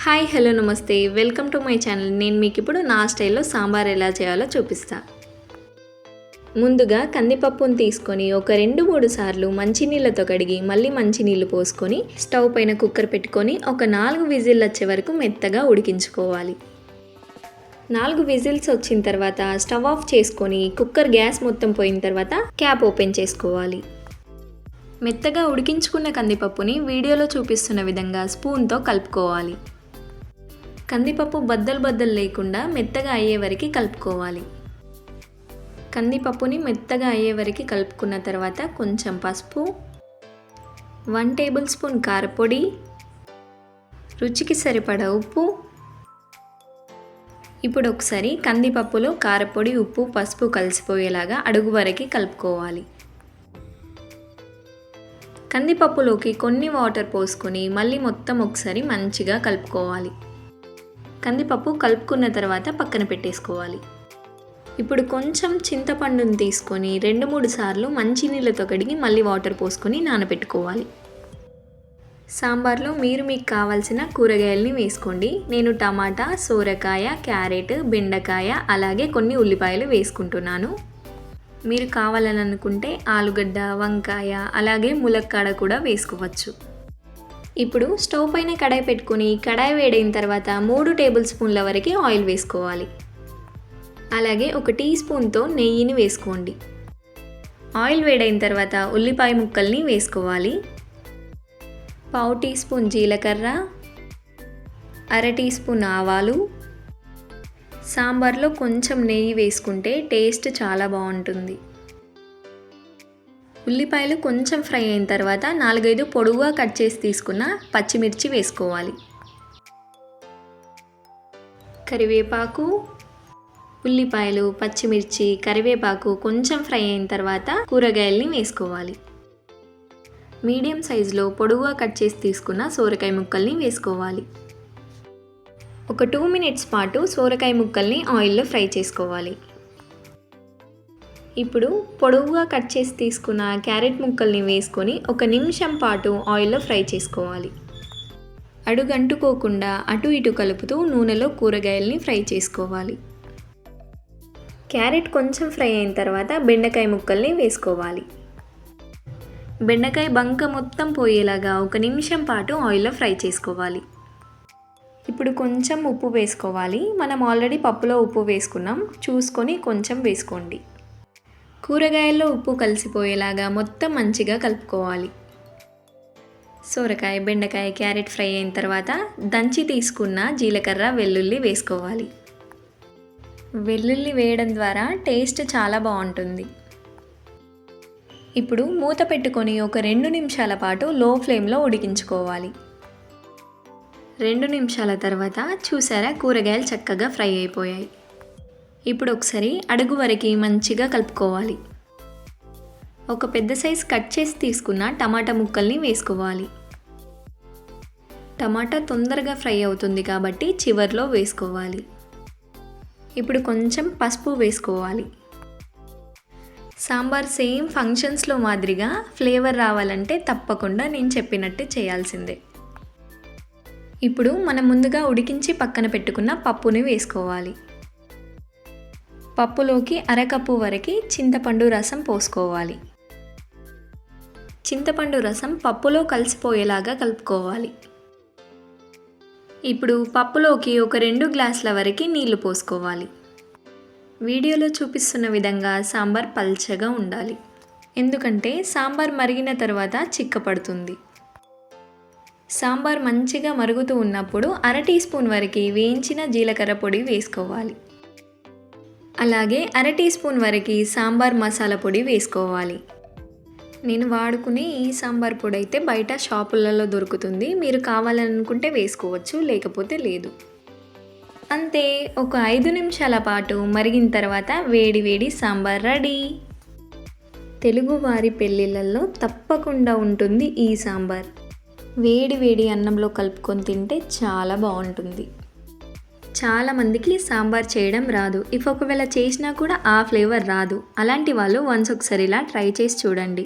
Hi hello నమస్తే welcome to my channel. నేను మీకు ఇప్పుడు నా స్టైల్లో సాంబార్ ఎలా చేయాలో చూపిస్తా. ముందుగా కందిపప్పును తీసుకొని ఒక 2-3 సార్లు మంచినీళ్ళతో కడిగి మళ్ళీ మంచినీళ్ళు పోసుకొని స్టవ్ పైన కుక్కర్ పెట్టుకొని ఒక 4 విజిల్ వచ్చే వరకు మెత్తగా ఉడికించుకోవాలి. 4 విజిల్స్ వచ్చిన తర్వాత స్టవ్ ఆఫ్ చేసుకొని కుక్కర్ గ్యాస్ మొత్తం పోయిన తర్వాత క్యాప్ ఓపెన్ చేసుకోవాలి. మెత్తగా ఉడికించుకున్న కందిపప్పుని వీడియోలో చూపిస్తున్న విధంగా స్పూన్తో కలుపుకోవాలి. కందిపప్పు బద్దలు లేకుండా మెత్తగా అయ్యే వరకు కలుపుకోవాలి. కందిపప్పుని మెత్తగా అయ్యే వరకు కలుపుకున్న తర్వాత కొంచెం పసుపు, 1 టేబుల్ స్పూన్ కారపొడి, రుచికి సరిపడా ఉప్పు. ఇప్పుడు ఒకసారి కందిపప్పులో కారపొడి, ఉప్పు, పసుపు కలిసిపోయేలాగా అడుగు వరకు కలుపుకోవాలి. కందిపప్పులోకి కొన్ని వాటర్ పోసుకొని మళ్ళీ మొత్తం ఒకసారి మంచిగా కలుపుకోవాలి. కందిపప్పు కలుపుకున్న తర్వాత పక్కన పెట్టేసుకోవాలి. ఇప్పుడు కొంచెం చింతపండుని తీసుకొని 2-3 సార్లు మంచినీళ్ళతో కడిగి మళ్ళీ వాటర్ పోసుకొని నానబెట్టుకోవాలి. సాంబార్లో మీకు కావాల్సిన కూరగాయలని వేసుకోండి. నేను టమాటా, సోరకాయ, క్యారెట్, బెండకాయ అలాగే కొన్ని ఉల్లిపాయలు వేసుకుంటున్నాను. మీరు కావాలని అనుకుంటే ఆలుగడ్డ, వంకాయ అలాగే ములక్కాడ కూడా వేసుకోవచ్చు. ఇప్పుడు స్టవ్ పైన కడాయి పెట్టుకుని కడాయి వేడైన తర్వాత 3 టేబుల్ స్పూన్ల వరకు ఆయిల్ వేసుకోవాలి. అలాగే 1 టీ స్పూన్తో నెయ్యిని వేసుకోండి. ఆయిల్ వేడైన తర్వాత ఉల్లిపాయ ముక్కల్ని వేసుకోవాలి. 1/2 టీ స్పూన్ జీలకర్ర, 1/2 టీ స్పూన్ ఆవాలు. సాంబార్లో కొంచెం నెయ్యి వేసుకుంటే టేస్ట్ చాలా బాగుంటుంది. ఉల్లిపాయలు కొంచెం ఫ్రై అయిన తర్వాత 4-5 పొడవుగా కట్ చేసి తీసుకున్న పచ్చిమిర్చి వేసుకోవాలి. కరివేపాకు, ఉల్లిపాయలు, పచ్చిమిర్చి, కరివేపాకు కొంచెం ఫ్రై అయిన తర్వాత కూరగాయల్ని వేసుకోవాలి. మీడియం సైజులో పొడవుగా కట్ చేసి తీసుకున్న సోరకాయ ముక్కల్ని వేసుకోవాలి. ఒక 2 మినిట్స్ పాటు సోరకాయ ముక్కల్ని ఆయిల్లో ఫ్రై చేసుకోవాలి. ఇప్పుడు పొడవుగా కట్ చేసి తీసుకున్న క్యారెట్ ముక్కల్ని వేసుకొని 1 నిమిషం పాటు ఆయిల్లో ఫ్రై చేసుకోవాలి. అడుగంటుకోకుండా అటు ఇటు కలుపుతూ నూనెలో కూరగాయల్ని ఫ్రై చేసుకోవాలి. క్యారెట్ కొంచెం ఫ్రై అయిన తర్వాత బెండకాయ ముక్కల్ని వేసుకోవాలి. బెండకాయ బంక మొత్తం పోయేలాగా 1 నిమిషం పాటు ఆయిల్లో ఫ్రై చేసుకోవాలి. ఇప్పుడు కొంచెం ఉప్పు వేసుకోవాలి. మనం ఆల్రెడీ పప్పులో ఉప్పు వేసుకున్నాం, చూసుకొని కొంచెం వేసుకోండి. కూరగాయల్లో ఉప్పు కలిసిపోయేలాగా మొత్తం మంచిగా కలుపుకోవాలి. సోరకాయ, బెండకాయ, క్యారెట్ ఫ్రై అయిన తర్వాత దంచి తీసుకున్న జీలకర్ర, వెల్లుల్లి వేసుకోవాలి. వెల్లుల్లి వేయడం ద్వారా టేస్ట్ చాలా బాగుంటుంది. ఇప్పుడు మూత పెట్టుకొని ఒక 2 నిమిషాల పాటు లో ఫ్లేమ్లో ఉడికించుకోవాలి. 2 నిమిషాల తర్వాత చూసారా, కూరగాయలు చక్కగా ఫ్రై అయిపోయాయి. ఇప్పుడు ఒకసారి అడుగు వరకు మంచిగా కలుపుకోవాలి. ఒక పెద్ద సైజ్ కట్ చేసి తీసుకున్న టమాటా ముక్కల్ని వేసుకోవాలి. టమాటా తొందరగా ఫ్రై అవుతుంది కాబట్టి చివర్లో వేసుకోవాలి. ఇప్పుడు కొంచెం పసుపు వేసుకోవాలి. సాంబార్ సేమ్ ఫంక్షన్స్లో మాదిరిగా ఫ్లేవర్ రావాలంటే తప్పకుండా నేను చెప్పినట్టు చేయాల్సిందే. ఇప్పుడు మనం ముందుగా ఉడికించి పక్కన పెట్టుకున్న పప్పుని వేసుకోవాలి. పప్పులోకి 1/2 కప్పు వరకు చింతపండు రసం పోసుకోవాలి. చింతపండు రసం పప్పులో కలిసిపోయేలాగా కలుపుకోవాలి. ఇప్పుడు పప్పులోకి ఒక 2 గ్లాసుల వరకు నీళ్లు పోసుకోవాలి. వీడియోలో చూపిస్తున్న విధంగా సాంబార్ పల్చగా ఉండాలి, ఎందుకంటే సాంబార్ మరిగిన తర్వాత చిక్కపడుతుంది. సాంబార్ మంచిగా మరుగుతూ ఉన్నప్పుడు 1/2 టీ స్పూన్ వరకు వేయించిన జీలకర్ర పొడి వేసుకోవాలి. అలాగే 1/2 టీ స్పూన్ వరకు సాంబార్ మసాలా పొడి వేసుకోవాలి. నేను వాడుకునే ఈ సాంబార్ పొడి అయితే బయట షాపులలో దొరుకుతుంది. మీరు కావాలనుకుంటే వేసుకోవచ్చు, లేకపోతే లేదు. అంతే, ఒక 5 నిమిషాల పాటు మరిగిన తర్వాత వేడి వేడి సాంబార్ రెడీ. తెలుగు వారి పెళ్ళిళ్ళల్లో తప్పకుండా ఉంటుంది ఈ సాంబార్. వేడి వేడి అన్నంలో కలుపుకొని తింటే చాలా బాగుంటుంది. చాలామందికి సాంబార్ చేయడం రాదు. ఒకవేళ చేసినా కూడా ఆ ఫ్లేవర్ రాదు. అలాంటి వాళ్ళు ఒకసారి ఇలా ట్రై చేసి చూడండి.